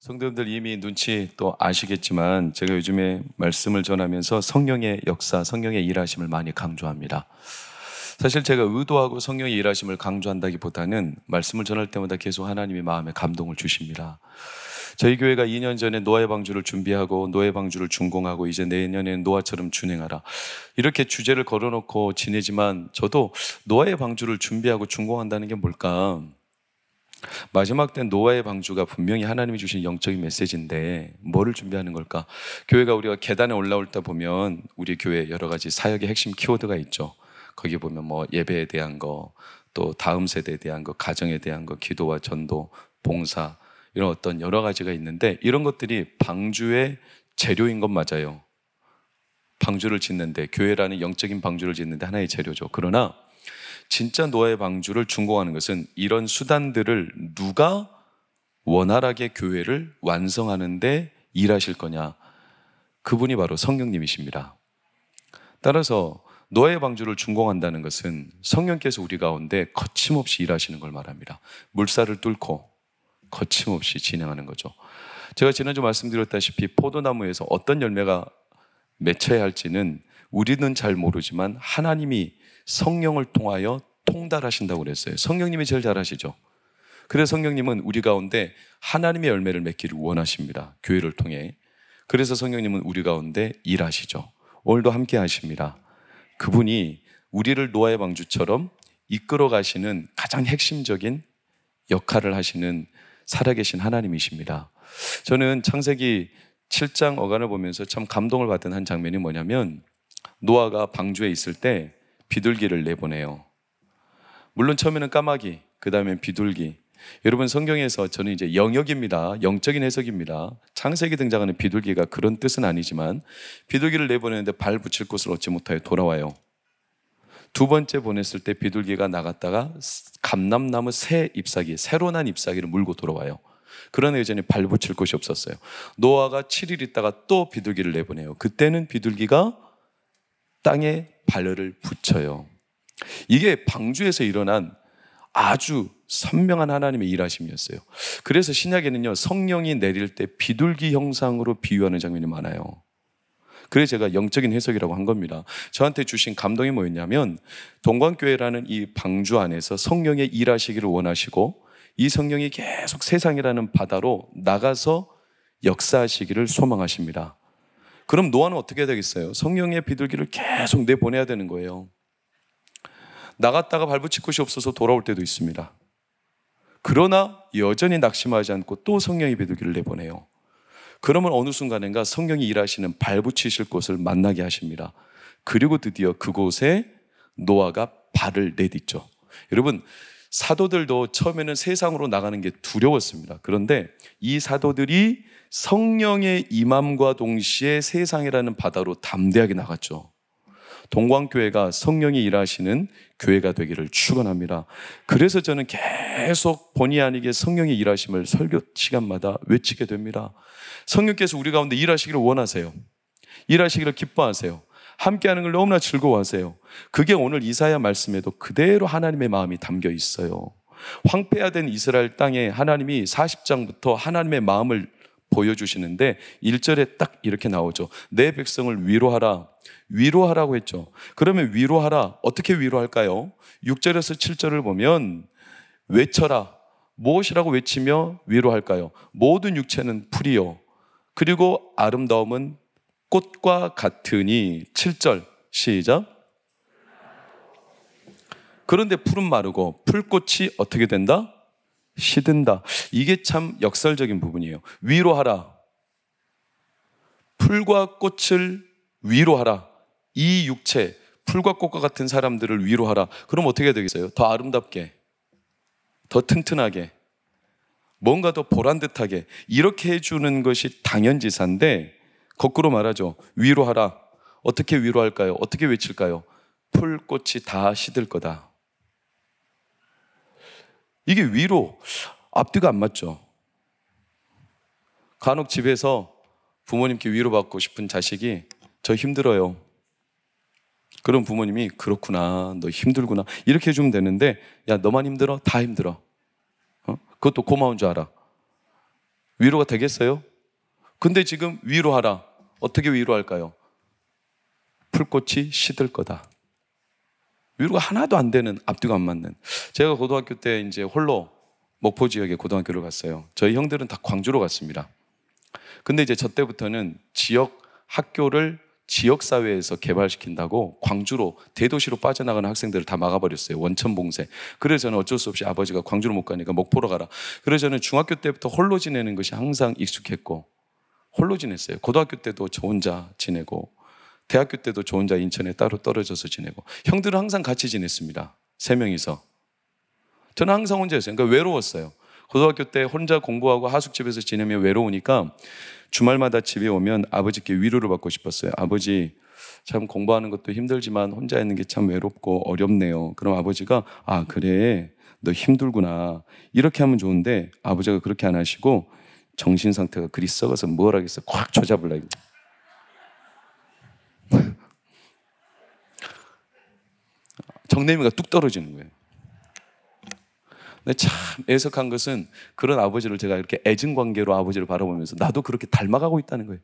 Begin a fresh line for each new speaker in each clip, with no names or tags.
성도님들 이미 눈치 또 아시겠지만 제가 요즘에 말씀을 전하면서 성령의 역사, 성령의 일하심을 많이 강조합니다. 사실 제가 의도하고 성령의 일하심을 강조한다기보다는 말씀을 전할 때마다 계속 하나님이 마음에 감동을 주십니다. 저희 교회가 2년 전에 노아의 방주를 준비하고 노아의 방주를 준공하고 이제 내년에는 노아처럼 준행하라, 이렇게 주제를 걸어놓고 지내지만 저도 노아의 방주를 준비하고 준공한다는 게 뭘까? 마지막 때 노아의 방주가 분명히 하나님이 주신 영적인 메시지인데 뭐를 준비하는 걸까? 교회가 우리가 계단에 올라올 때 보면 우리 교회 여러 가지 사역의 핵심 키워드가 있죠. 거기 보면 뭐 예배에 대한 거, 또 다음 세대에 대한 거, 가정에 대한 거, 기도와 전도, 봉사, 이런 어떤 여러 가지가 있는데 이런 것들이 방주의 재료인 건 맞아요. 방주를 짓는데, 교회라는 영적인 방주를 짓는데 하나의 재료죠. 그러나 진짜 노아의 방주를 준공하는 것은 이런 수단들을 누가 원활하게 교회를 완성하는데 일하실 거냐? 그분이 바로 성령님이십니다. 따라서 노아의 방주를 준공한다는 것은 성령께서 우리 가운데 거침없이 일하시는 걸 말합니다. 물살을 뚫고 거침없이 진행하는 거죠. 제가 지난주 말씀드렸다시피 포도나무에서 어떤 열매가 맺혀야 할지는 우리는 잘 모르지만 하나님이 성령을 통하여 통달하신다고 그랬어요. 성령님이 제일 잘 아시죠. 그래서 성령님은 우리 가운데 하나님의 열매를 맺기를 원하십니다. 교회를 통해. 그래서 성령님은 우리 가운데 일하시죠. 오늘도 함께 하십니다. 그분이 우리를 노아의 방주처럼 이끌어 가시는 가장 핵심적인 역할을 하시는 살아계신 하나님이십니다. 저는 창세기 7장 어간을 보면서 참 감동을 받은 한 장면이 뭐냐면, 노아가 방주에 있을 때 비둘기를 내보내요. 물론 처음에는 까마귀, 그 다음엔 비둘기. 여러분, 성경에서 저는 이제 영역입니다. 영적인 해석입니다. 창세기 등장하는 비둘기가 그런 뜻은 아니지만 비둘기를 내보내는데 발 붙일 곳을 얻지 못하여 돌아와요. 두 번째 보냈을 때 비둘기가 나갔다가 감람나무 새 잎사귀, 새로 난 잎사귀를 물고 돌아와요. 그러나 여전히 발 붙일 곳이 없었어요. 노아가 7일 있다가 또 비둘기를 내보내요. 그때는 비둘기가 땅에 발을 붙여요. 이게 방주에서 일어난 아주 선명한 하나님의 일하심이었어요. 그래서 신약에는요, 성령이 내릴 때 비둘기 형상으로 비유하는 장면이 많아요. 그래서 제가 영적인 해석이라고 한 겁니다. 저한테 주신 감동이 뭐였냐면, 동광교회라는 이 방주 안에서 성령의 일하시기를 원하시고 이 성령이 계속 세상이라는 바다로 나가서 역사하시기를 소망하십니다. 그럼 노아는 어떻게 해야 되겠어요? 성령의 비둘기를 계속 내보내야 되는 거예요. 나갔다가 발붙일 곳이 없어서 돌아올 때도 있습니다. 그러나 여전히 낙심하지 않고 또 성령의 비둘기를 내보내요. 그러면 어느 순간인가 성령이 일하시는 발붙이실 곳을 만나게 하십니다. 그리고 드디어 그곳에 노아가 발을 내딛죠. 여러분, 사도들도 처음에는 세상으로 나가는 게 두려웠습니다. 그런데 이 사도들이 성령의 임함과 동시에 세상이라는 바다로 담대하게 나갔죠. 동광교회가 성령이 일하시는 교회가 되기를 축원합니다. 그래서 저는 계속 본의 아니게 성령의 일하심을 설교 시간마다 외치게 됩니다. 성령께서 우리 가운데 일하시기를 원하세요. 일하시기를 기뻐하세요. 함께하는 걸 너무나 즐거워하세요. 그게 오늘 이사야 말씀에도 그대로 하나님의 마음이 담겨 있어요. 황폐화된 이스라엘 땅에 하나님이 40장부터 하나님의 마음을 보여주시는데 1절에 딱 이렇게 나오죠. 내 백성을 위로하라. 위로하라고 했죠. 그러면 위로하라. 어떻게 위로할까요? 6절에서 7절을 보면 외쳐라. 무엇이라고 외치며 위로할까요? 모든 육체는 풀이요, 그리고 아름다움은 꽃과 같으니. 7절 시작. 그런데 풀은 마르고 풀꽃이 어떻게 된다? 시든다. 이게 참 역설적인 부분이에요. 위로하라. 풀과 꽃을 위로하라. 이 육체, 풀과 꽃과 같은 사람들을 위로하라. 그럼 어떻게 해야 되겠어요? 더 아름답게, 더 튼튼하게, 뭔가 더 보란듯하게 이렇게 해주는 것이 당연지사인데, 거꾸로 말하죠. 위로하라. 어떻게 위로할까요? 어떻게 외칠까요? 풀꽃이 다 시들 거다. 이게 위로, 앞뒤가 안 맞죠. 간혹 집에서 부모님께 위로받고 싶은 자식이 저 힘들어요. 그럼 부모님이 그렇구나, 너 힘들구나 이렇게 해주면 되는데, 야 너만 힘들어? 다 힘들어. 그것도 고마운 줄 알아. 위로가 되겠어요? 근데 지금 위로하라. 어떻게 위로할까요? 풀꽃이 시들 거다. 위로가 하나도 안 되는, 앞뒤가 안 맞는. 제가 고등학교 때 이제 홀로 목포 지역에 고등학교를 갔어요. 저희 형들은 다 광주로 갔습니다. 근데 이제 저 때부터는 지역 학교를 지역사회에서 개발시킨다고 광주로, 대도시로 빠져나가는 학생들을 다 막아버렸어요. 원천봉쇄. 그래서 저는 어쩔 수 없이 아버지가 광주로 못 가니까 목포로 가라. 그래서 저는 중학교 때부터 홀로 지내는 것이 항상 익숙했고 홀로 지냈어요. 고등학교 때도 저 혼자 지내고 대학교 때도 저 혼자 인천에 따로 떨어져서 지내고 형들은 항상 같이 지냈습니다. 3명이서. 저는 항상 혼자였어요. 그러니까 외로웠어요. 고등학교 때 혼자 공부하고 하숙집에서 지내면 외로우니까 주말마다 집에 오면 아버지께 위로를 받고 싶었어요. 아버지, 참 공부하는 것도 힘들지만 혼자 있는 게 참 외롭고 어렵네요. 그럼 아버지가 아 그래 너 힘들구나 이렇게 하면 좋은데 아버지가 그렇게 안 하시고 정신 상태가 그리 썩어서 뭘 하겠어 꽉 쳐잡으려고. 정내미가 뚝 떨어지는 거예요. 근데 참 애석한 것은 그런 아버지를 제가 이렇게 애증관계로 아버지를 바라보면서 나도 그렇게 닮아가고 있다는 거예요.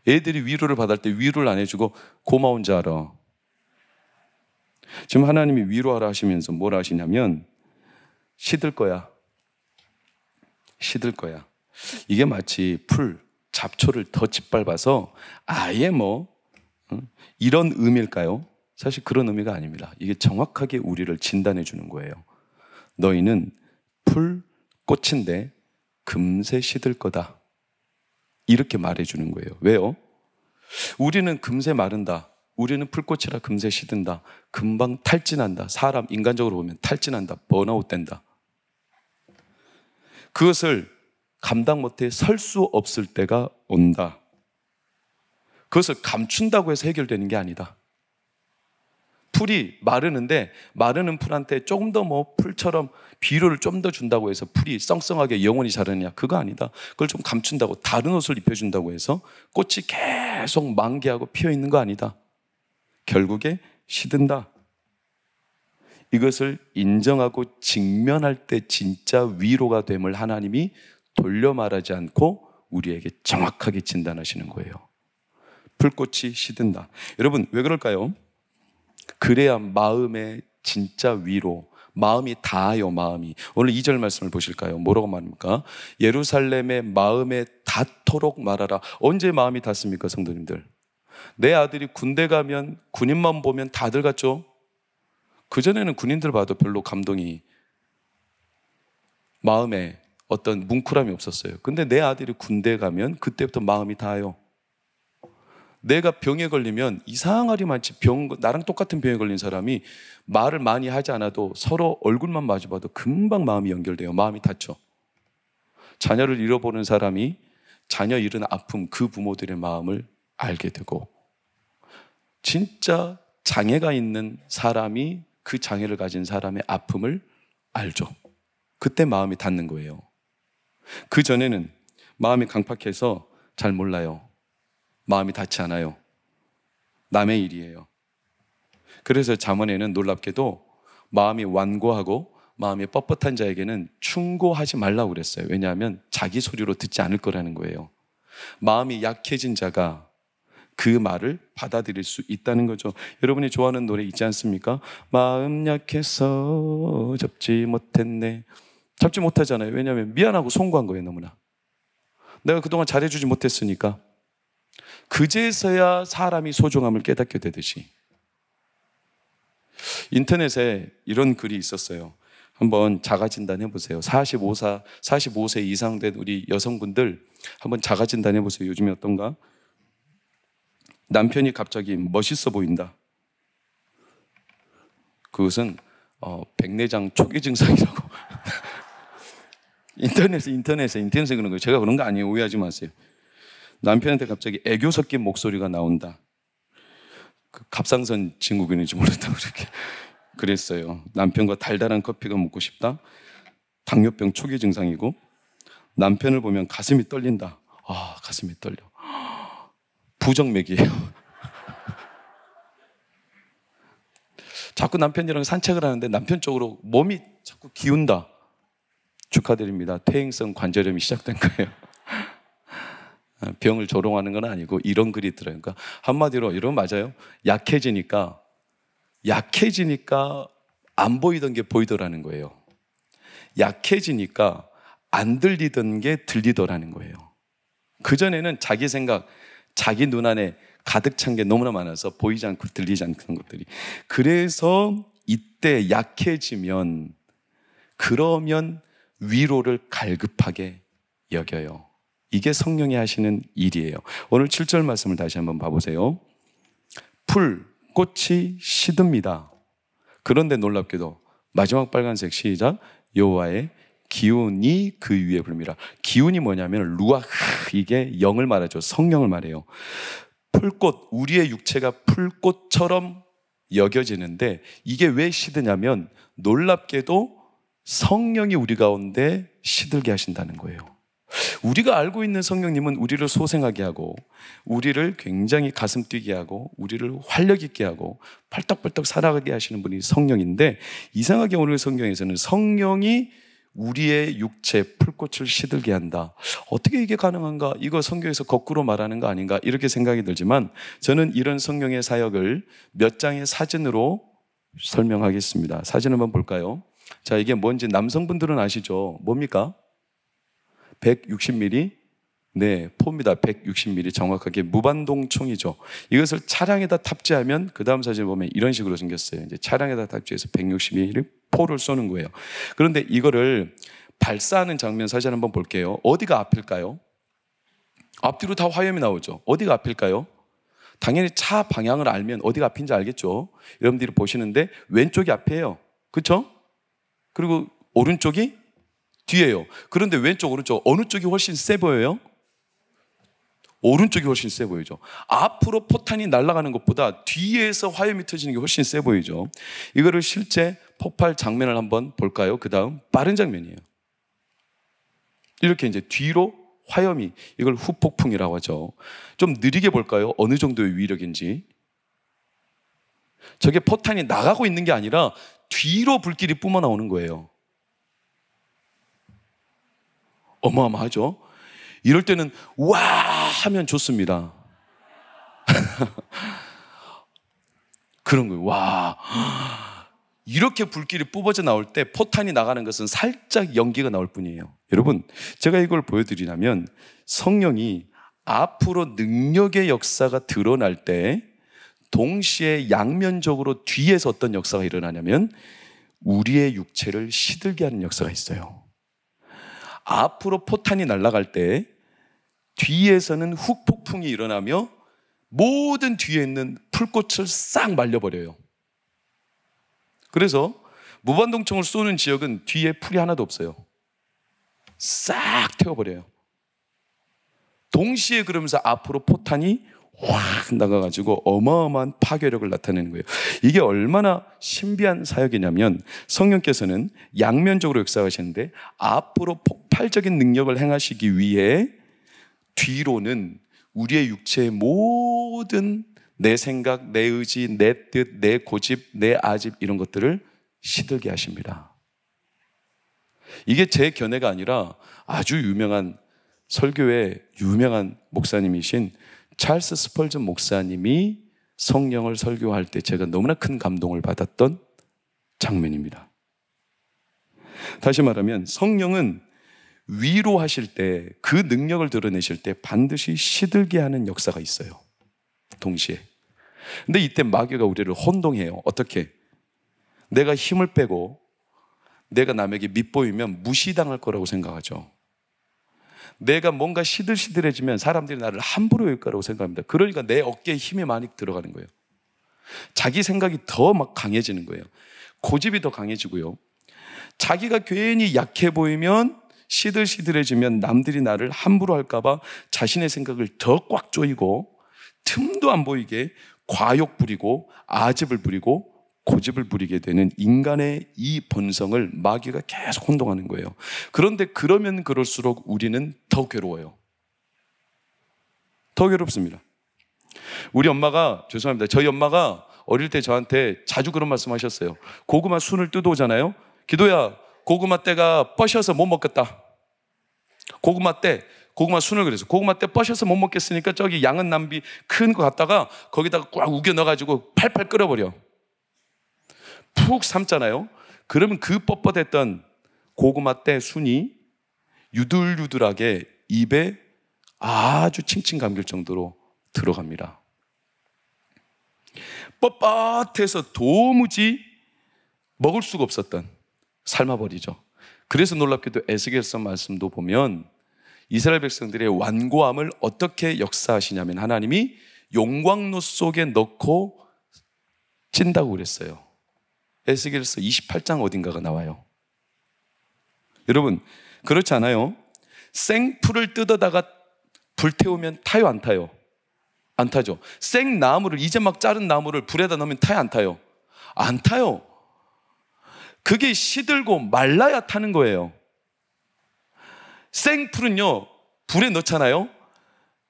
애들이 위로를 받을 때 위로를 안 해주고 고마운 줄 알아. 지금 하나님이 위로하라 하시면서 뭐라 하시냐면 시들 거야. 시들 거야. 이게 마치 풀, 잡초를 더 짓밟아서 아예 이런 의미일까요? 사실 그런 의미가 아닙니다. 이게 정확하게 우리를 진단해 주는 거예요. 너희는 풀, 꽃인데 금세 시들 거다. 이렇게 말해주는 거예요. 왜요? 우리는 금세 마른다. 우리는 풀꽃이라 금세 시든다. 금방 탈진한다. 사람 인간적으로 보면 탈진한다. 번아웃 된다. 그것을 감당 못해 설 수 없을 때가 온다. 그것을 감춘다고 해서 해결되는 게 아니다. 풀이 마르는데 마르는 풀한테 조금 더 풀처럼 비료를 좀 더 준다고 해서 풀이 썽썽하게 영원히 자라느냐? 그거 아니다. 그걸 좀 감춘다고 다른 옷을 입혀준다고 해서 꽃이 계속 만개하고 피어 있는 거 아니다. 결국에 시든다. 이것을 인정하고 직면할 때 진짜 위로가 됨을 하나님이 돌려 말하지 않고 우리에게 정확하게 진단하시는 거예요. 풀꽃이 시든다. 여러분 왜 그럴까요? 그래야 마음의 진짜 위로, 마음이 닿아요. 마음이. 오늘 2절 말씀을 보실까요? 뭐라고 말합니까? 예루살렘의 마음에 닿도록 말하라. 언제 마음이 닿습니까, 성도님들? 내 아들이 군대 가면 군인만 보면 다들 갔죠? 그전에는 군인들 봐도 별로 감동이, 마음에 어떤 뭉클함이 없었어요. 근데 내 아들이 군대 가면 그때부터 마음이 닿아요. 내가 병에 걸리면 이상하리만치 나랑 똑같은 병에 걸린 사람이 말을 많이 하지 않아도 서로 얼굴만 마주봐도 금방 마음이 연결돼요. 마음이 닿죠. 자녀를 잃어보는 사람이 자녀 잃은 아픔, 그 부모들의 마음을 알게 되고, 진짜 장애가 있는 사람이 그 장애를 가진 사람의 아픔을 알죠. 그때 마음이 닿는 거예요. 그 전에는 마음이 강팍해서 잘 몰라요. 마음이 닿지 않아요. 남의 일이에요. 그래서 잠언에는 놀랍게도 마음이 완고하고 마음이 뻣뻣한 자에게는 충고하지 말라고 그랬어요. 왜냐하면 자기 소리로 듣지 않을 거라는 거예요. 마음이 약해진 자가 그 말을 받아들일 수 있다는 거죠. 여러분이 좋아하는 노래 있지 않습니까? 마음 약해서 잡지 못했네. 잡지 못하잖아요. 왜냐하면 미안하고 송구한 거예요. 너무나 내가 그동안 잘해주지 못했으니까. 그제서야 사람이 소중함을 깨닫게 되듯이. 인터넷에 이런 글이 있었어요. 한번 자가진단 해보세요. 45세 이상 된 우리 여성분들 한번 자가진단 해보세요. 요즘에 어떤가? 남편이 갑자기 멋있어 보인다. 그것은 백내장 초기 증상이라고. 인터넷에 그런 거예요. 제가 그런 거 아니에요. 오해하지 마세요. 남편한테 갑자기 애교 섞인 목소리가 나온다. 그 갑상선 증후군인지 모른다고 그렇게 그랬어요. 남편과 달달한 커피가 먹고 싶다. 당뇨병 초기 증상이고, 남편을 보면 가슴이 떨린다. 아, 가슴이 떨려. 부정맥이에요. 자꾸 남편이랑 산책을 하는데 남편 쪽으로 몸이 자꾸 기운다. 축하드립니다. 퇴행성 관절염이 시작된 거예요. 병을 조롱하는 건 아니고 이런 글이 있더라고요. 그러니까 한마디로 이런 맞아요. 약해지니까 안 보이던 게 보이더라는 거예요. 약해지니까 안 들리던 게 들리더라는 거예요. 그전에는 자기 생각, 자기 눈 안에 가득 찬 게 너무나 많아서 보이지 않고 들리지 않는 것들이. 그래서 이때 약해지면 그러면 위로를 갈급하게 여겨요. 이게 성령이 하시는 일이에요. 오늘 7절 말씀을 다시 한번 봐보세요. 풀, 꽃이 시듭니다. 그런데 놀랍게도 마지막 빨간색 시작. 여호와의 기운이 그 위에 불미라. 기운이 뭐냐면 루아흐, 이게 영을 말하죠. 성령을 말해요. 풀꽃, 우리의 육체가 풀꽃처럼 여겨지는데 이게 왜 시드냐면 놀랍게도 성령이 우리 가운데 시들게 하신다는 거예요. 우리가 알고 있는 성령님은 우리를 소생하게 하고 우리를 굉장히 가슴 뛰게 하고 우리를 활력 있게 하고 팔떡팔떡 살아가게 하시는 분이 성령인데, 이상하게 오늘 성경에서는 성령이 우리의 육체 풀꽃을 시들게 한다. 어떻게 이게 가능한가? 이거 성경에서 거꾸로 말하는 거 아닌가? 이렇게 생각이 들지만 저는 이런 성령의 사역을 몇 장의 사진으로 설명하겠습니다. 사진 한번 볼까요? 자, 이게 뭔지 남성분들은 아시죠? 뭡니까? 160mm? 네, 포입니다. 160mm 정확하게 무반동 총이죠. 이것을 차량에다 탑재하면 그 다음 사진을 보면 이런 식으로 생겼어요. 이제 차량에다 탑재해서 160mm 포를 쏘는 거예요. 그런데 이거를 발사하는 장면 사진 한번 볼게요. 어디가 앞일까요? 앞뒤로 다 화염이 나오죠. 어디가 앞일까요? 당연히 차 방향을 알면 어디가 앞인지 알겠죠. 여러분들이 보시는데 왼쪽이 앞이에요. 그렇죠? 그리고 오른쪽이 뒤에요. 그런데 왼쪽 오른쪽 어느 쪽이 훨씬 세 보여요? 오른쪽이 훨씬 세 보이죠. 앞으로 포탄이 날아가는 것보다 뒤에서 화염이 터지는 게 훨씬 세 보이죠. 이거를 실제 폭발 장면을 한번 볼까요? 그 다음 빠른 장면이에요. 이렇게 이제 뒤로 화염이, 이걸 후폭풍이라고 하죠. 좀 느리게 볼까요? 어느 정도의 위력인지. 저게 포탄이 나가고 있는 게 아니라 뒤로 불길이 뿜어 나오는 거예요. 어마어마하죠? 이럴 때는 와 하면 좋습니다. 그런 거예요. 와, 이렇게 불길이 뿜어져 나올 때 포탄이 나가는 것은 살짝 연기가 나올 뿐이에요. 여러분, 제가 이걸 보여드리려면 성령이 앞으로 능력의 역사가 드러날 때 동시에 양면적으로 뒤에서 어떤 역사가 일어나냐면 우리의 육체를 시들게 하는 역사가 있어요. 앞으로 포탄이 날아갈 때 뒤에서는 후폭풍이 일어나며 모든 뒤에 있는 풀꽃을 싹 말려버려요. 그래서 무반동총을 쏘는 지역은 뒤에 풀이 하나도 없어요. 싹 태워버려요. 동시에 그러면서 앞으로 포탄이 확 나가가지고 어마어마한 파괴력을 나타내는 거예요. 이게 얼마나 신비한 사역이냐면 성령께서는 양면적으로 역사하시는데 앞으로 폭발적인 능력을 행하시기 위해 뒤로는 우리의 육체의 모든 내 생각, 내 의지, 내 뜻, 내 고집, 내 아집 이런 것들을 시들게 하십니다. 이게 제 견해가 아니라 아주 유명한 설교의 유명한 목사님이신 찰스 스펄전 목사님이 성령을 설교할 때 제가 너무나 큰 감동을 받았던 장면입니다. 다시 말하면 성령은 위로하실 때, 그 능력을 드러내실 때 반드시 시들게 하는 역사가 있어요. 동시에. 근데 이때 마귀가 우리를 혼동해요. 어떻게? 내가 힘을 빼고 내가 남에게 밉보이면 무시당할 거라고 생각하죠. 내가 뭔가 시들시들해지면 사람들이 나를 함부로 여길 거라고 생각합니다. 그러니까 내 어깨에 힘이 많이 들어가는 거예요. 자기 생각이 더 막 강해지는 거예요. 고집이 더 강해지고요. 자기가 괜히 약해 보이면 시들시들해지면 남들이 나를 함부로 할까봐 자신의 생각을 더 꽉 조이고 틈도 안 보이게 과욕 부리고 아집을 부리고 고집을 부리게 되는 인간의 이 본성을 마귀가 계속 혼동하는 거예요. 그런데 그러면 그럴수록 우리는 더 괴로워요. 더 괴롭습니다. 우리 엄마가, 죄송합니다, 저희 엄마가 어릴 때 저한테 자주 그런 말씀 하셨어요. 고구마 순을 뜯어오잖아요. 기도야, 고구마 떼가 뻐셔서 못 먹겠다. 고구마 순을 그래서 고구마 떼 뻐셔서 못 먹겠으니까 저기 양은 남비 큰 거 갖다가 거기다가 꽉 우겨 넣어가지고 팔팔 끓여버려. 푹 삶잖아요. 그러면 그 뻣뻣했던 고구마 떼 순이 유들유들하게 입에 아주 칭칭 감길 정도로 들어갑니다. 뻣뻣해서 도무지 먹을 수가 없었던, 삶아버리죠. 그래서 놀랍게도 에스겔서 말씀도 보면 이스라엘 백성들의 완고함을 어떻게 역사하시냐면 하나님이 용광로 속에 넣고 찐다고 그랬어요. 에스겔서 28장 어딘가가 나와요. 여러분, 그렇지 않아요? 생풀을 뜯어다가 불태우면 타요, 안 타요? 안 타죠. 생나무를, 이제 막 자른 나무를 불에다 넣으면 타요, 안 타요? 안 타요. 그게 시들고 말라야 타는 거예요. 생풀은요, 불에 넣잖아요.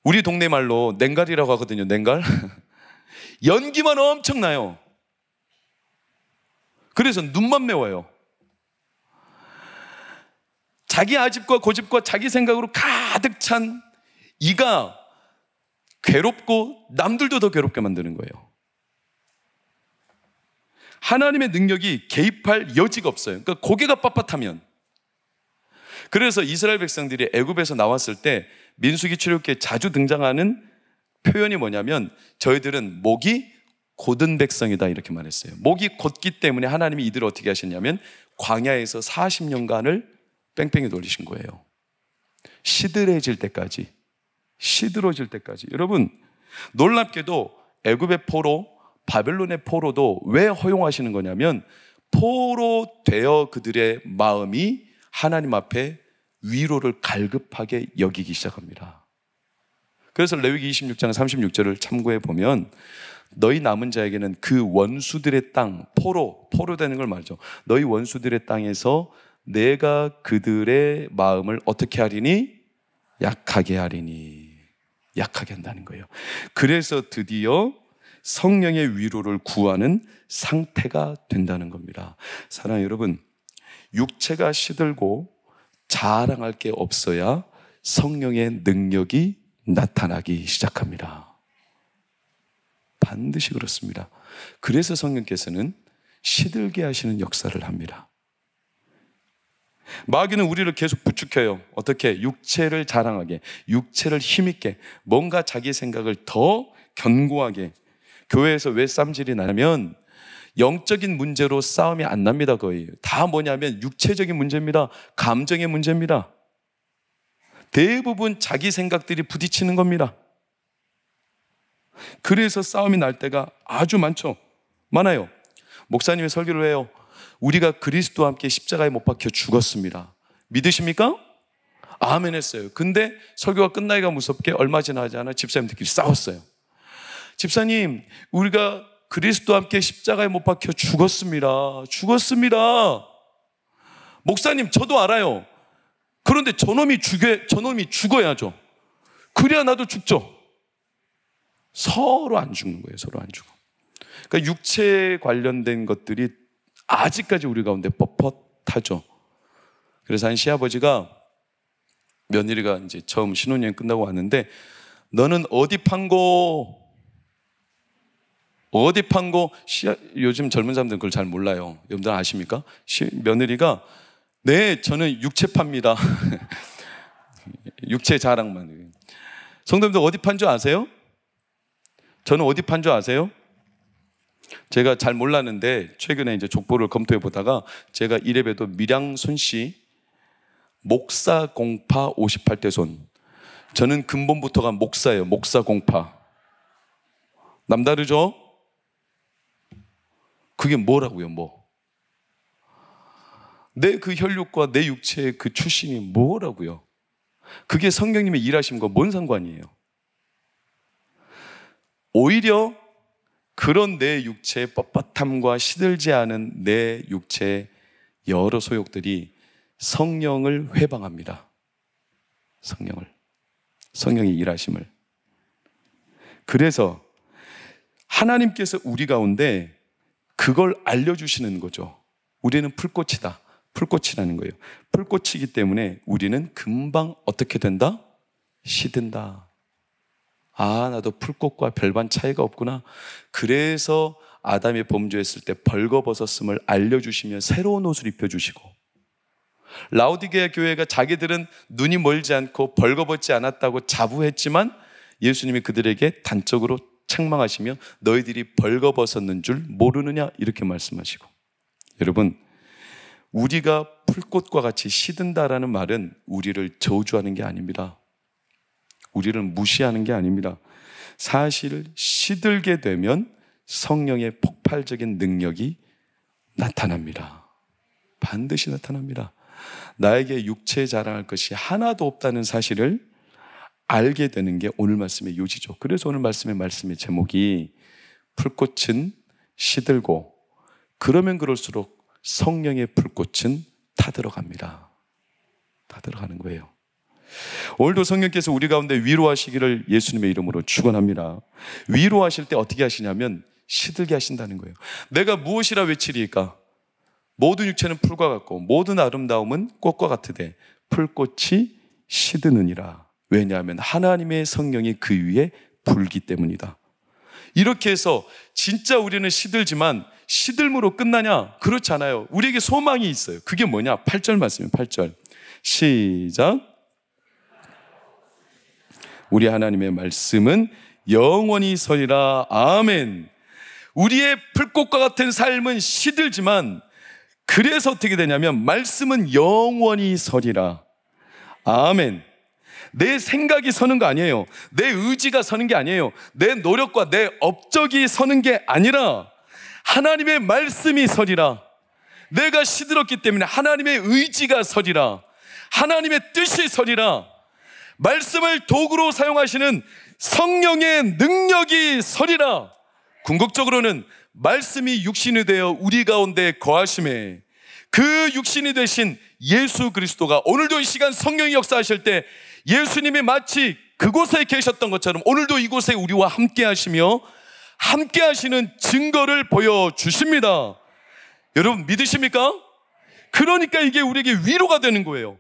우리 동네 말로 냉갈이라고 하거든요. 냉갈. 연기만 엄청나요. 그래서 눈만 매워요. 자기 아집과 고집과 자기 생각으로 가득 찬 이가 괴롭고 남들도 더 괴롭게 만드는 거예요. 하나님의 능력이 개입할 여지가 없어요. 그러니까 고개가 빳빳하면. 그래서 이스라엘 백성들이 애굽에서 나왔을 때 민수기 출애굽기에 자주 등장하는 표현이 뭐냐면 저희들은 목이 곧은 백성이다 이렇게 말했어요. 목이 곧기 때문에 하나님이 이들을 어떻게 하셨냐면 광야에서 40년간을 뺑뺑이 돌리신 거예요. 시들어질 때까지. 여러분, 놀랍게도 애굽의 포로, 바벨론의 포로도 왜 허용하시는 거냐면 포로 되어 그들의 마음이 하나님 앞에 위로를 갈급하게 여기기 시작합니다. 그래서 레위기 26장 36절을 참고해 보면 너희 남은 자에게는 그 원수들의 땅, 포로 되는 걸 말이죠. 너희 원수들의 땅에서 내가 그들의 마음을 어떻게 하리니? 약하게 하리니. 약하게 한다는 거예요. 그래서 드디어 성령의 위로를 구하는 상태가 된다는 겁니다. 사랑하는 여러분, 육체가 시들고 자랑할 게 없어야 성령의 능력이 나타나기 시작합니다. 반드시 그렇습니다. 그래서 성령께서는 시들게 하시는 역사를 합니다. 마귀는 우리를 계속 부추겨요. 어떻게? 육체를 자랑하게, 육체를 힘있게, 뭔가 자기 생각을 더 견고하게. 교회에서 왜 쌈질이 나냐면 영적인 문제로 싸움이 안 납니다. 거의 다 뭐냐면 육체적인 문제입니다. 감정의 문제입니다. 대부분 자기 생각들이 부딪히는 겁니다. 그래서 싸움이 날 때가 아주 많아요. 목사님이 설교를 해요. 우리가 그리스도와 함께 십자가에 못 박혀 죽었습니다. 믿으십니까? 아멘 했어요. 근데 설교가 끝나기가 무섭게 얼마 지나지 않아 집사님들끼리 싸웠어요. 집사님, 우리가 그리스도와 함께 십자가에 못 박혀 죽었습니다. 목사님, 저도 알아요. 그런데 저놈이 죽어야죠. 그래야 나도 죽죠. 서로 안 죽는 거예요. 서로 안 죽어. 그러니까 육체 관련된 것들이 아직까지 우리 가운데 뻣뻣하죠. 그래서 한 시아버지가 며느리가 이제 처음 신혼여행 끝나고 왔는데 너는 어디 판고? 요즘 젊은 사람들은 그걸 잘 몰라요. 여러분들 아십니까? 며느리가 네, 저는 육체 팝니다. 육체 자랑만. 성도님들 어디 판 줄 아세요? 저는 어디 판 줄 아세요? 제가 잘 몰랐는데 최근에 이제 족보를 검토해 보다가 제가 이래봬도 밀양순 씨 목사 공파 58대 손. 저는 근본부터가 목사예요. 목사 공파. 남다르죠? 그게 뭐라고요? 내 그 혈육과 내 육체의 그 출신이 뭐라고요? 그게 성령님의 일하심과 뭔 상관이에요? 오히려 그런 내 육체의 뻣뻣함과 시들지 않은 내 육체의 여러 소욕들이 성령을 회방합니다. 성령의 일하심을. 그래서 하나님께서 우리 가운데 그걸 알려주시는 거죠. 우리는 풀꽃이다. 풀꽃이라는 거예요. 풀꽃이기 때문에 우리는 금방 어떻게 된다? 시든다. 아, 나도 풀꽃과 별반 차이가 없구나. 그래서 아담이 범죄했을 때 벌거벗었음을 알려주시며 새로운 옷을 입혀주시고, 라오디게아 교회가 자기들은 눈이 멀지 않고 벌거벗지 않았다고 자부했지만 예수님이 그들에게 단적으로 책망하시며 너희들이 벌거벗었는 줄 모르느냐 이렇게 말씀하시고, 여러분, 우리가 풀꽃과 같이 시든다라는 말은 우리를 저주하는 게 아닙니다. 우리를 무시하는 게 아닙니다. 사실 시들게 되면 성령의 폭발적인 능력이 나타납니다. 반드시 나타납니다. 나에게 육체 자랑할 것이 하나도 없다는 사실을 알게 되는 게 오늘 말씀의 요지죠. 그래서 오늘 말씀의 제목이 풀꽃은 시들고 그러면 그럴수록 성령의 불꽃은 타들어갑니다. 타들어가는 거예요. 오늘도 성령께서 우리 가운데 위로하시기를 예수님의 이름으로 축원합니다. 위로하실 때 어떻게 하시냐면 시들게 하신다는 거예요. 내가 무엇이라 외치리까? 모든 육체는 풀과 같고 모든 아름다움은 꽃과 같으되 풀꽃이 시드느니라. 왜냐하면 하나님의 성령이 그 위에 불기 때문이다. 이렇게 해서 진짜 우리는 시들지만 시들므로 끝나냐? 그렇지 않아요. 우리에게 소망이 있어요. 그게 뭐냐? 8절 말씀이에요. 8절 시작. 우리 하나님의 말씀은 영원히 서리라. 아멘. 우리의 풀꽃과 같은 삶은 시들지만 그래서 어떻게 되냐면 말씀은 영원히 서리라. 아멘. 내 생각이 서는 거 아니에요. 내 의지가 서는 게 아니에요. 내 노력과 내 업적이 서는 게 아니라 하나님의 말씀이 서리라. 내가 시들었기 때문에 하나님의 의지가 서리라. 하나님의 뜻이 서리라. 말씀을 도구로 사용하시는 성령의 능력이 서리라. 궁극적으로는 말씀이 육신이 되어 우리 가운데 거하심에 그 육신이 되신 예수 그리스도가 오늘도 이 시간 성령이 역사하실 때 예수님이 마치 그곳에 계셨던 것처럼 오늘도 이곳에 우리와 함께 하시며 함께 하시는 증거를 보여주십니다. 여러분 믿으십니까? 그러니까 이게 우리에게 위로가 되는 거예요.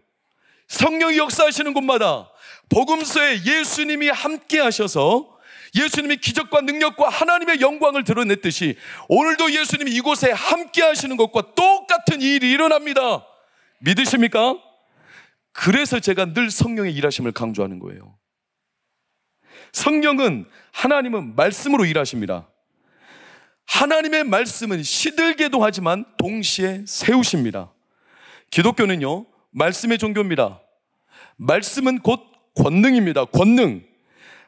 성령이 역사하시는 곳마다 복음서에 예수님이 함께 하셔서 예수님이 기적과 능력과 하나님의 영광을 드러냈듯이 오늘도 예수님이 이곳에 함께 하시는 것과 똑같은 일이 일어납니다. 믿으십니까? 그래서 제가 늘 성령의 일하심을 강조하는 거예요. 성령은, 하나님은 말씀으로 일하십니다. 하나님의 말씀은 시들게도 하지만 동시에 세우십니다. 기독교는요, 말씀의 종교입니다. 말씀은 곧 권능입니다. 권능.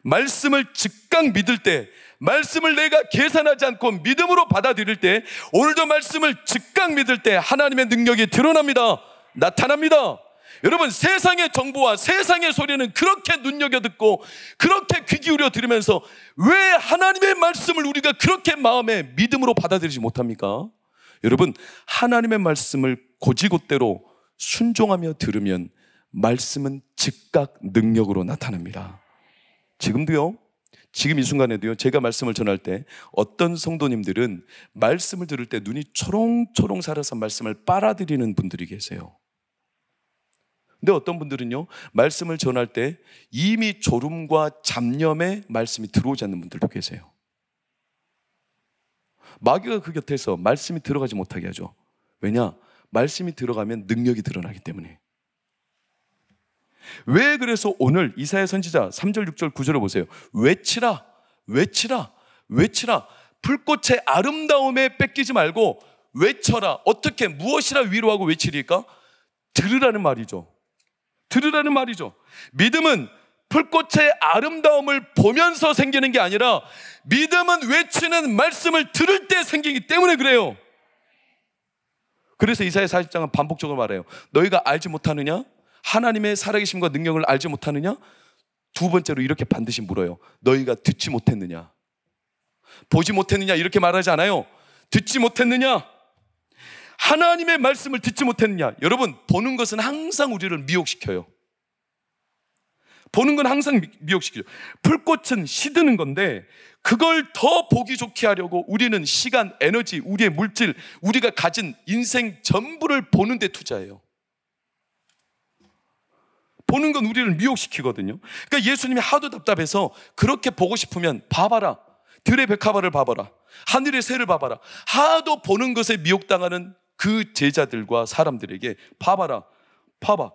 말씀을 즉각 믿을 때, 말씀을 내가 계산하지 않고 믿음으로 받아들일 때, 오늘도 말씀을 즉각 믿을 때 하나님의 능력이 드러납니다. 나타납니다. 여러분, 세상의 정보와 세상의 소리는 그렇게 눈여겨 듣고 그렇게 귀 기울여 들으면서 왜 하나님의 말씀을 우리가 그렇게 마음에 믿음으로 받아들이지 못합니까? 여러분, 하나님의 말씀을 곧이곧대로 순종하며 들으면 말씀은 즉각 능력으로 나타납니다. 지금도요, 지금 이 순간에도요, 제가 말씀을 전할 때 어떤 성도님들은 말씀을 들을 때 눈이 초롱초롱 살아서 말씀을 빨아들이는 분들이 계세요. 근데 어떤 분들은요, 말씀을 전할 때 이미 졸음과 잡념에 말씀이 들어오지 않는 분들도 계세요. 마귀가 그 곁에서 말씀이 들어가지 못하게 하죠. 왜냐? 말씀이 들어가면 능력이 드러나기 때문에. 왜 그래서 오늘 이사야 선지자 3절, 6절, 9절을 보세요. 외치라, 외치라, 외치라. 풀꽃의 아름다움에 뺏기지 말고 외쳐라. 어떻게, 무엇이라 위로하고 외치리까? 들으라는 말이죠. 들으라는 말이죠. 믿음은 풀꽃의 아름다움을 보면서 생기는 게 아니라 믿음은 외치는 말씀을 들을 때 생기기 때문에 그래요. 그래서 이사야 40장은 반복적으로 말해요. 너희가 알지 못하느냐? 하나님의 살아계심과 능력을 알지 못하느냐? 두 번째로 이렇게 반드시 물어요. 너희가 듣지 못했느냐? 보지 못했느냐? 이렇게 말하지 않아요. 듣지 못했느냐? 하나님의 말씀을 듣지 못했느냐? 여러분, 보는 것은 항상 우리를 미혹시켜요. 보는 건 항상 미혹시키죠. 풀꽃은 시드는 건데 그걸 더 보기 좋게 하려고 우리는 시간, 에너지, 우리의 물질, 우리가 가진 인생 전부를 보는 데 투자해요. 보는 건 우리를 미혹시키거든요. 그러니까 예수님이 하도 답답해서 그렇게 보고 싶으면 봐봐라. 들의 백합화를 봐봐라. 하늘의 새를 봐봐라. 하도 보는 것에 미혹당하는 그 제자들과 사람들에게 봐봐라. 봐봐.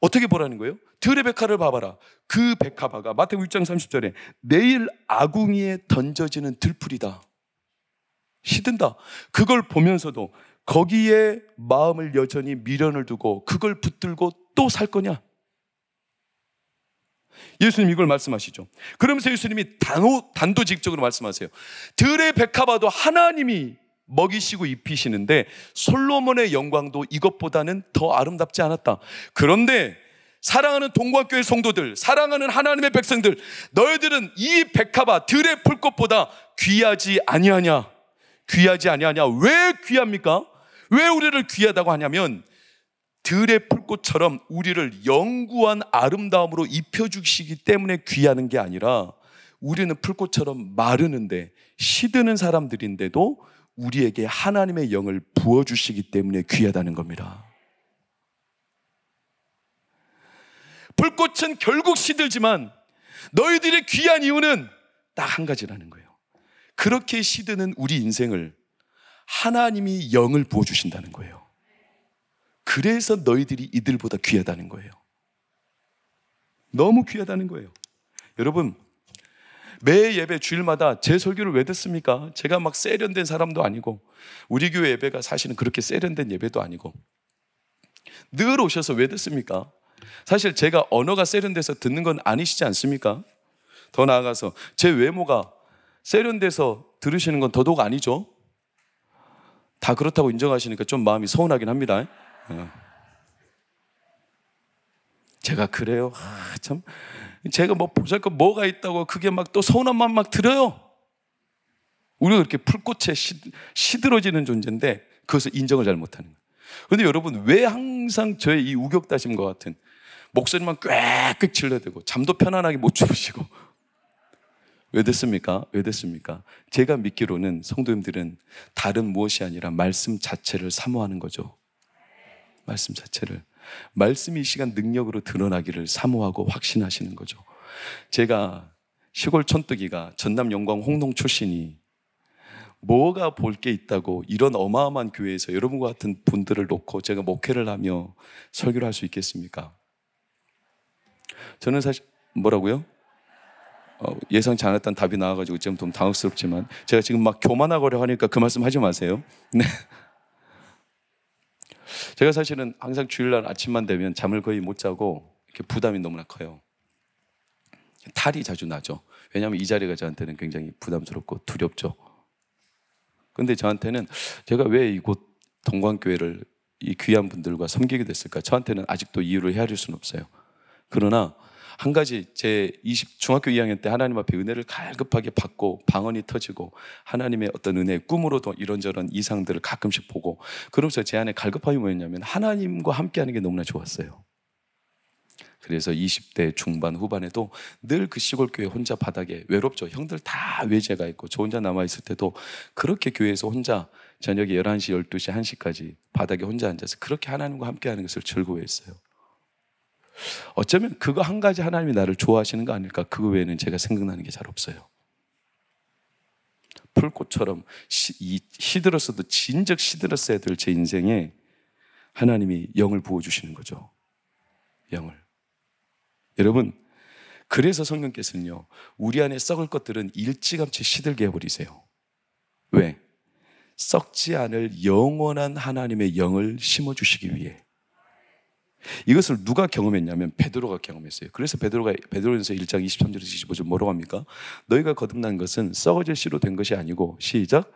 어떻게 보라는 거예요? 들의 백합을 봐봐라. 그 백합화가 마태복음 6장 30절에 내일 아궁이에 던져지는 들풀이다. 시든다. 그걸 보면서도 거기에 마음을 여전히 미련을 두고 그걸 붙들고 또 살 거냐? 예수님 이걸 말씀하시죠. 그러면서 예수님이 단도직입적으로 말씀하세요. 들의 백합화도 하나님이 먹이시고 입히시는데 솔로몬의 영광도 이것보다는 더 아름답지 않았다. 그런데 사랑하는 동관교회 성도들, 사랑하는 하나님의 백성들, 너희들은 이 백합화 들의 풀꽃보다 귀하지 아니하냐? 귀하지 아니하냐? 왜 귀합니까? 왜 우리를 귀하다고 하냐면 들의 풀꽃처럼 우리를 영구한 아름다움으로 입혀주시기 때문에 귀하는 게 아니라 우리는 풀꽃처럼 마르는데 시드는 사람들인데도 우리에게 하나님의 영을 부어주시기 때문에 귀하다는 겁니다. 풀꽃은 결국 시들지만 너희들이 귀한 이유는 딱 한 가지라는 거예요. 그렇게 시드는 우리 인생을 하나님이 영을 부어주신다는 거예요. 그래서 너희들이 이들보다 귀하다는 거예요. 너무 귀하다는 거예요. 여러분, 매 예배 주일마다 제 설교를 왜 듣습니까? 제가 막 세련된 사람도 아니고 우리 교회 예배가 사실은 그렇게 세련된 예배도 아니고 늘 오셔서 왜 듣습니까? 사실 제가 언어가 세련돼서 듣는 건 아니시지 않습니까? 더 나아가서 제 외모가 세련돼서 들으시는 건 더더욱 아니죠? 다 그렇다고 인정하시니까 좀 마음이 서운하긴 합니다. 제가 그래요? 참 제가 뭐 보잘것 뭐가 있다고 그게 막 또 서운한 마음 막 들어요. 우리가 그렇게 풀꽃에 시들어지는 존재인데 그것을 인정을 잘 못하는 거예요. 그런데 여러분 왜 항상 저의 이 우격다짐과 같은 목소리만 꽥꽥 질러대고 잠도 편안하게 못 주무시고 왜 됐습니까? 왜 됐습니까? 제가 믿기로는 성도님들은 다른 무엇이 아니라 말씀 자체를 사모하는 거죠. 말씀 자체를. 말씀이 이 시간 능력으로 드러나기를 사모하고 확신하시는 거죠. 제가 시골 촌뜨기가 전남 영광 홍동 출신이 뭐가 볼 게 있다고 이런 어마어마한 교회에서 여러분과 같은 분들을 놓고 제가 목회를 하며 설교를 할 수 있겠습니까? 저는 사실 뭐라고요? 예상치 않았던 답이 나와가지고 지금 좀 당혹스럽지만 제가 지금 막 교만하고려 하니까 그 말씀 하지 마세요. 네. 제가 사실은 항상 주일날 아침만 되면 잠을 거의 못 자고 이렇게 부담이 너무나 커요. 탈이 자주 나죠. 왜냐하면 이 자리가 저한테는 굉장히 부담스럽고 두렵죠. 근데 저한테는 제가 왜 이곳 동관교회를 이 귀한 분들과 섬기게 됐을까? 저한테는 아직도 이유를 헤아릴 수는 없어요. 그러나 한 가지 중학교 2학년 때 하나님 앞에 은혜를 갈급하게 받고 방언이 터지고 하나님의 어떤 은혜, 꿈으로도 이런저런 이상들을 가끔씩 보고 그러면서 제 안에 갈급함이 뭐였냐면 하나님과 함께하는 게 너무나 좋았어요. 그래서 20대 중반 후반에도 늘 그 시골교회 혼자 바닥에 외롭죠. 형들 다 외제가 있고 저 혼자 남아있을 때도 그렇게 교회에서 혼자 저녁에 11시, 12시, 1시까지 바닥에 혼자 앉아서 그렇게 하나님과 함께하는 것을 즐거워했어요. 어쩌면 그거 한 가지 하나님이 나를 좋아하시는 거 아닐까? 그거 외에는 제가 생각나는 게 잘 없어요. 풀꽃처럼 시들었어도 진즉 시들었어야 될 제 인생에 하나님이 영을 부어주시는 거죠. 영을. 여러분, 그래서 성령께서는요, 우리 안에 썩을 것들은 일찌감치 시들게 해버리세요. 왜? 썩지 않을 영원한 하나님의 영을 심어주시기 위해. 이것을 누가 경험했냐면 베드로가 경험했어요. 그래서 베드로전서 1장 23절에서 25절 뭐라고 합니까? 너희가 거듭난 것은 썩어질 씨로 된 것이 아니고 시작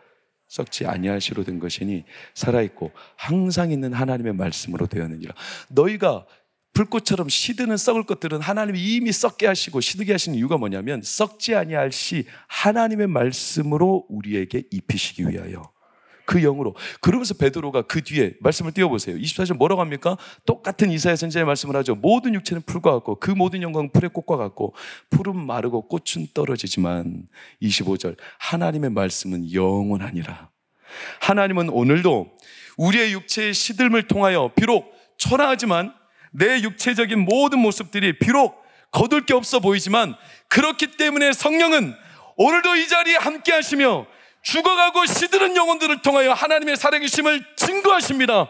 썩지 아니할 씨로 된 것이니 살아있고 항상 있는 하나님의 말씀으로 되었느니라. 너희가 불꽃처럼 시드는 썩을 것들은 하나님이 이미 썩게 하시고 시들게 하시는 이유가 뭐냐면 썩지 아니할 씨 하나님의 말씀으로 우리에게 입히시기 위하여. 그 영으로. 그러면서 베드로가 그 뒤에 말씀을 띄워보세요. 24절 뭐라고 합니까? 똑같은 이사야 선지자의 말씀을 하죠. 모든 육체는 풀과 같고 그 모든 영광은 풀의 꽃과 같고 풀은 마르고 꽃은 떨어지지만 25절 하나님의 말씀은 영원하니라. 하나님은 오늘도 우리의 육체의 시들음을 통하여 비록 초라하지만 내 육체적인 모든 모습들이 비록 거둘 게 없어 보이지만 그렇기 때문에 성령은 오늘도 이 자리에 함께 하시며 죽어가고 시들은 영혼들을 통하여 하나님의 살아계심을 증거하십니다.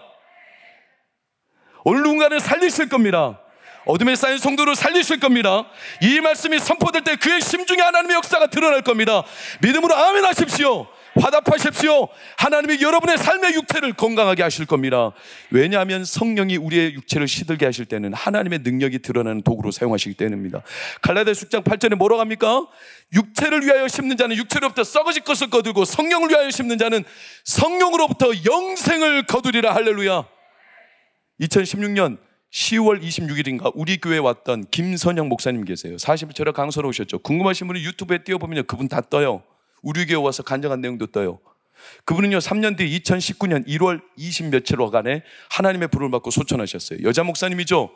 오늘 누군가를 살리실 겁니다. 어둠에 쌓인 성도를 살리실 겁니다. 이 말씀이 선포될 때 그의 심중에 하나님의 역사가 드러날 겁니다. 믿음으로 아멘 하십시오. 화답하십시오. 하나님이 여러분의 삶의 육체를 건강하게 하실 겁니다. 왜냐하면 성령이 우리의 육체를 시들게 하실 때는 하나님의 능력이 드러나는 도구로 사용하시기 때문입니다. 갈라디아서 6장 8절에 뭐라고 합니까? 육체를 위하여 심는 자는 육체로부터 썩어질 것을 거두고 성령을 위하여 심는 자는 성령으로부터 영생을 거두리라. 할렐루야. 2016년 10월 26일인가 우리 교회에 왔던 김선영 목사님 계세요. 40일처럼 강서로 오셨죠. 궁금하신 분은 유튜브에 띄워보면 그분 다 떠요. 우리 교회 와서 간증한 내용도 떠요. 그분은요 3년 뒤 2019년 1월 20몇일간에 하나님의 부름을 받고 소천하셨어요. 여자 목사님이죠.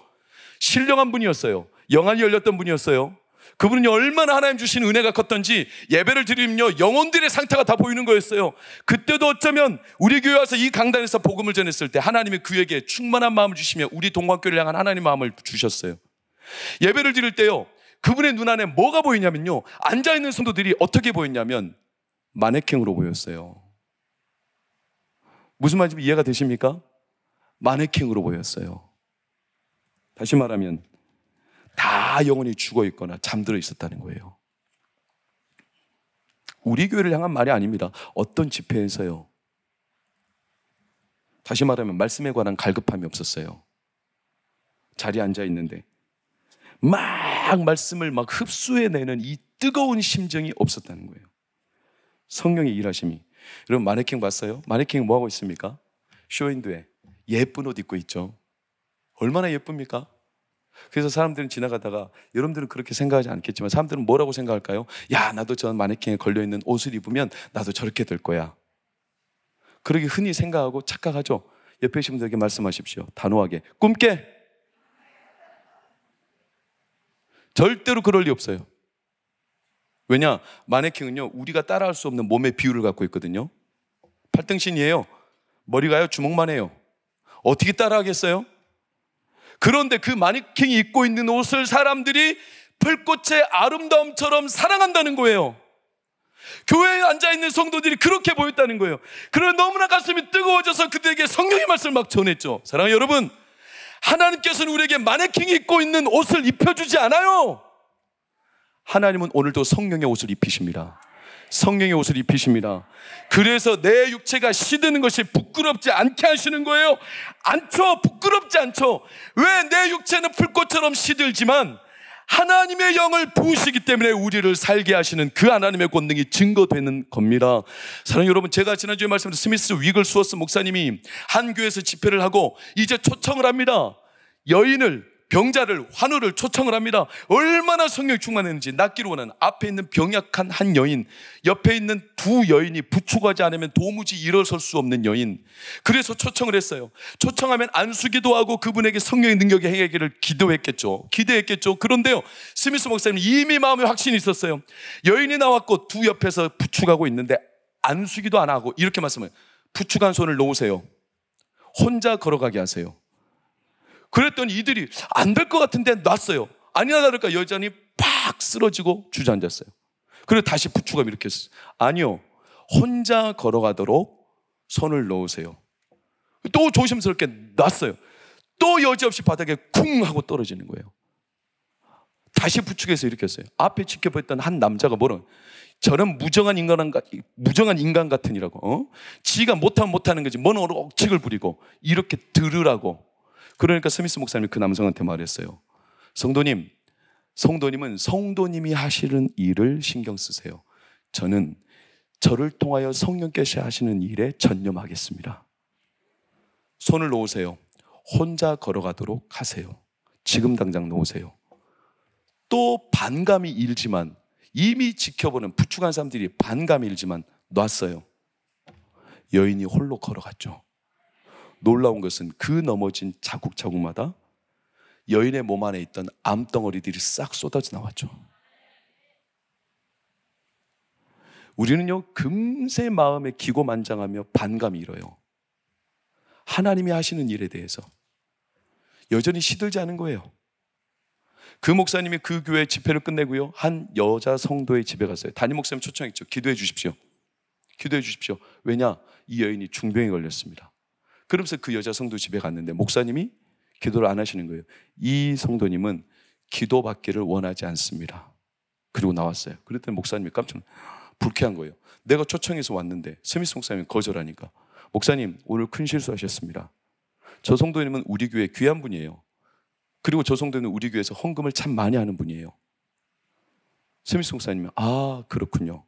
신령한 분이었어요. 영안이 열렸던 분이었어요. 그분은요 얼마나 하나님 주신 은혜가 컸던지 예배를 드리면요 영혼들의 상태가 다 보이는 거였어요. 그때도 어쩌면 우리 교회 와서 이 강단에서 복음을 전했을 때 하나님이 그에게 충만한 마음을 주시며 우리 동광교회를 향한 하나님의 마음을 주셨어요. 예배를 드릴 때요 그분의 눈 안에 뭐가 보이냐면요 앉아있는 성도들이 어떻게 보였냐면 마네킹으로 보였어요. 무슨 말인지 이해가 되십니까? 마네킹으로 보였어요. 다시 말하면 다 영혼이 죽어있거나 잠들어 있었다는 거예요. 우리 교회를 향한 말이 아닙니다. 어떤 집회에서요 다시 말하면 말씀에 관한 갈급함이 없었어요. 자리에 앉아있는데 막 말씀을 막 흡수해내는 이 뜨거운 심정이 없었다는 거예요. 성령의 일하심이. 여러분 마네킹 봤어요? 마네킹이 뭐하고 있습니까? 쇼윈도에 예쁜 옷 입고 있죠. 얼마나 예쁩니까? 그래서 사람들은 지나가다가 여러분들은 그렇게 생각하지 않겠지만 사람들은 뭐라고 생각할까요? 야 나도 저 마네킹에 걸려있는 옷을 입으면 나도 저렇게 될 거야. 그렇게 흔히 생각하고 착각하죠. 옆에 계신 분들에게 말씀하십시오. 단호하게 꿈깨. 절대로 그럴 리 없어요. 왜냐? 마네킹은요 우리가 따라할 수 없는 몸의 비율을 갖고 있거든요. 팔등신이에요. 머리가요 주먹만 해요. 어떻게 따라하겠어요? 그런데 그 마네킹이 입고 있는 옷을 사람들이 풀꽃의 아름다움처럼 사랑한다는 거예요. 교회에 앉아있는 성도들이 그렇게 보였다는 거예요. 그러나 너무나 가슴이 뜨거워져서 그들에게 성령의 말씀을 막 전했죠. 사랑하는 여러분, 하나님께서는 우리에게 마네킹이 입고 있는 옷을 입혀주지 않아요. 하나님은 오늘도 성령의 옷을 입히십니다. 성령의 옷을 입히십니다. 그래서 내 육체가 시드는 것이 부끄럽지 않게 하시는 거예요. 않죠. 부끄럽지 않죠. 왜? 내 육체는 풀꽃처럼 시들지만 하나님의 영을 부으시기 때문에 우리를 살게 하시는 그 하나님의 권능이 증거되는 겁니다. 사랑하는 여러분, 제가 지난주에 말씀드린 스미스 위글스워스 목사님이 한 교회에서 집회를 하고 이제 초청을 합니다. 여인을, 병자를, 환우를 초청을 합니다. 얼마나 성령이 충만했는지. 낫기로는 앞에 있는 병약한 한 여인, 옆에 있는 두 여인이 부축하지 않으면 도무지 일어설 수 없는 여인. 그래서 초청을 했어요. 초청하면 안수기도 하고 그분에게 성령의 능력이 행하기를 기대했겠죠. 그런데요, 스미스 목사님 이미 마음에 확신이 있었어요. 여인이 나왔고 두 옆에서 부축하고 있는데 안수기도 안 하고 이렇게 말씀해요. 부축한 손을 놓으세요. 혼자 걸어가게 하세요. 그랬더니 이들이 안 될 것 같은데 놨어요. 아니나 다를까 여전히 팍 쓰러지고 주저앉았어요. 그리고 다시 부축하면 이렇게 했어요. 아니요, 혼자 걸어가도록 손을 놓으세요. 또 조심스럽게 놨어요. 또 여지없이 바닥에 쿵 하고 떨어지는 거예요. 다시 부축해서 이렇게 했어요. 앞에 지켜보였던 한 남자가 뭐라고, 저런 무정한 인간 같으니라고, 지가 못하는 거지 뭔 억측을 부리고 이렇게 들으라고. 그러니까 스미스 목사님이 그 남성한테 말했어요. 성도님은 성도님이 하시는 일을 신경 쓰세요. 저는 저를 통하여 성령께서 하시는 일에 전념하겠습니다. 손을 놓으세요. 혼자 걸어가도록 하세요. 지금 당장 놓으세요. 또 반감이 일지만, 이미 지켜보는 부축한 사람들이 반감이 일지만 놨어요. 여인이 홀로 걸어갔죠. 놀라운 것은 그 넘어진 자국자국마다 여인의 몸 안에 있던 암덩어리들이 싹 쏟아져 나왔죠. 우리는요, 금세 마음에 기고만장하며 반감이 일어요. 하나님이 하시는 일에 대해서 여전히 시들지 않은 거예요. 그 목사님이 그 교회 집회를 끝내고요, 한 여자 성도의 집에 갔어요. 담임 목사님 초청했죠. 기도해 주십시오. 기도해 주십시오. 왜냐? 이 여인이 중병에 걸렸습니다. 그러면서 그 여자 성도 집에 갔는데 목사님이 기도를 안 하시는 거예요. 이 성도님은 기도받기를 원하지 않습니다. 그리고 나왔어요. 그랬더니 목사님이 깜짝 불쾌한 거예요. 내가 초청해서 왔는데 스미스 목사님이 거절하니까, 목사님 오늘 큰 실수하셨습니다. 저 성도님은 우리 교회 귀한 분이에요. 그리고 저 성도는 우리 교회에서 헌금을 참 많이 하는 분이에요. 스미스 목사님이 아, 그렇군요.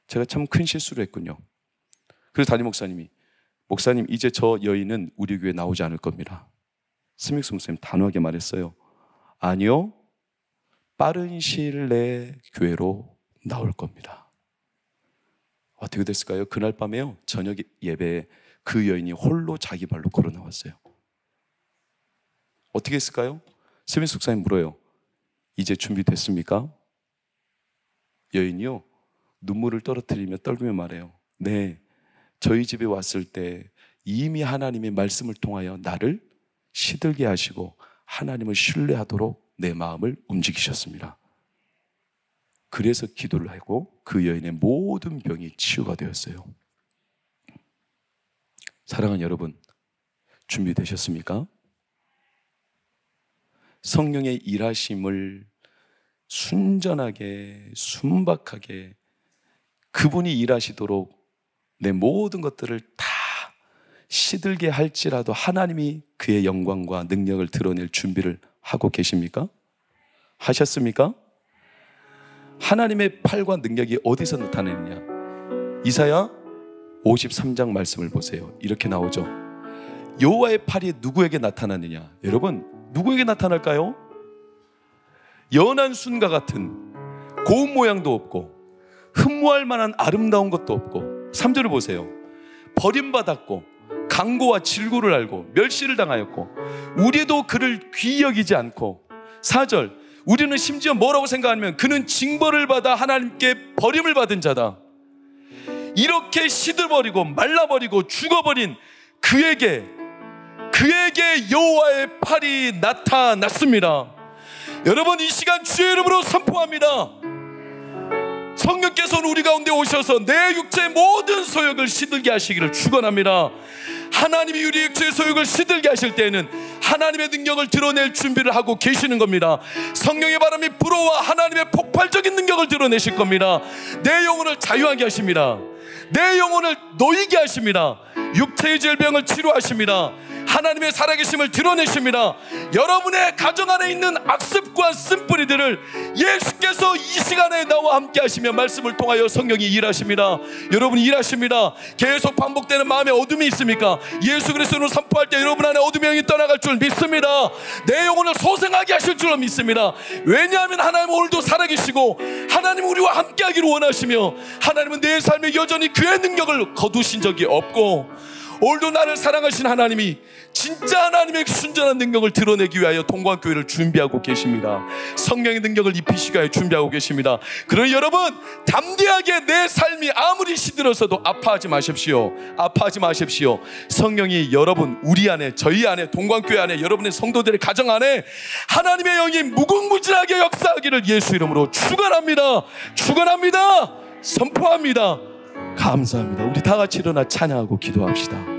제가 참 큰 실수를 했군요. 그래서 담임 목사님이, 목사님 이제 저 여인은 우리 교회에 나오지 않을 겁니다. 스미스 목사님 단호하게 말했어요. 아니요, 빠른 시일 내에 교회로 나올 겁니다. 어떻게 됐을까요? 그날 밤에요, 저녁 예배에 그 여인이 홀로 자기 발로 걸어 나왔어요. 어떻게 했을까요? 스미스 목사님 물어요. 이제 준비됐습니까? 여인이요, 눈물을 떨어뜨리며 떨구며 말해요. 네, 저희 집에 왔을 때 이미 하나님의 말씀을 통하여 나를 시들게 하시고 하나님을 신뢰하도록 내 마음을 움직이셨습니다. 그래서 기도를 하고 그 여인의 모든 병이 치유가 되었어요. 사랑하는 여러분, 준비되셨습니까? 성령의 일하심을 순전하게 순박하게 그분이 일하시도록 내 모든 것들을 다 시들게 할지라도 하나님이 그의 영광과 능력을 드러낼 준비를 하고 계십니까? 하셨습니까? 하나님의 팔과 능력이 어디서 나타내느냐? 이사야 53장 말씀을 보세요. 이렇게 나오죠. 여호와의 팔이 누구에게 나타나느냐? 여러분, 누구에게 나타날까요? 연한 순과 같은 고운 모양도 없고 흠모할 만한 아름다운 것도 없고, 3절을 보세요. 버림받았고 강고와 질고를 알고 멸시를 당하였고 우리도 그를 귀히 여기지 않고, 4절, 우리는 심지어 뭐라고 생각하냐면 그는 징벌을 받아 하나님께 버림을 받은 자다. 이렇게 시들버리고 말라버리고 죽어버린 그에게 여호와의 팔이 나타났습니다. 여러분, 이 시간 주의 이름으로 선포합니다. 성령께서는 우리 가운데 오셔서 내 육체의 모든 소욕을 시들게 하시기를 축원합니다. 하나님이 우리 육체의 소욕을 시들게 하실 때에는 하나님의 능력을 드러낼 준비를 하고 계시는 겁니다. 성령의 바람이 불어와 하나님의 폭발적인 능력을 드러내실 겁니다. 내 영혼을 자유하게 하십니다. 내 영혼을 놓이게 하십니다. 육체의 질병을 치료하십니다. 하나님의 살아계심을 드러내십니다. 여러분의 가정 안에 있는 악습과 쓴뿌리들을 예수께서 이 시간에 나와 함께 하시며 말씀을 통하여 성령이 일하십니다. 여러분 일하십니다. 계속 반복되는 마음에 어둠이 있습니까? 예수 그리스도로 선포할 때 여러분 안에 어둠의 영이 떠나갈 줄 믿습니다. 내 영혼을 소생하게 하실 줄 믿습니다. 왜냐하면 하나님은 오늘도 살아계시고 하나님은 우리와 함께 하기를 원하시며 하나님은 내 삶에 여전히 그의 능력을 거두신 적이 없고, 오늘도 나를 사랑하신 하나님이 진짜 하나님의 순전한 능력을 드러내기 위하여 동관교회를 준비하고 계십니다. 성령의 능력을 입히시기 위하여 준비하고 계십니다. 그러니 여러분, 담대하게 내 삶이 아무리 시들어서도 아파하지 마십시오. 아파하지 마십시오. 성령이 여러분, 우리 안에, 저희 안에, 동관교회 안에, 여러분의 성도들의 가정 안에 하나님의 영이 무궁무진하게 역사하기를 예수 이름으로 축원합니다. 축원합니다. 선포합니다. 감사합니다. 우리 다 같이 일어나 찬양하고 기도합시다.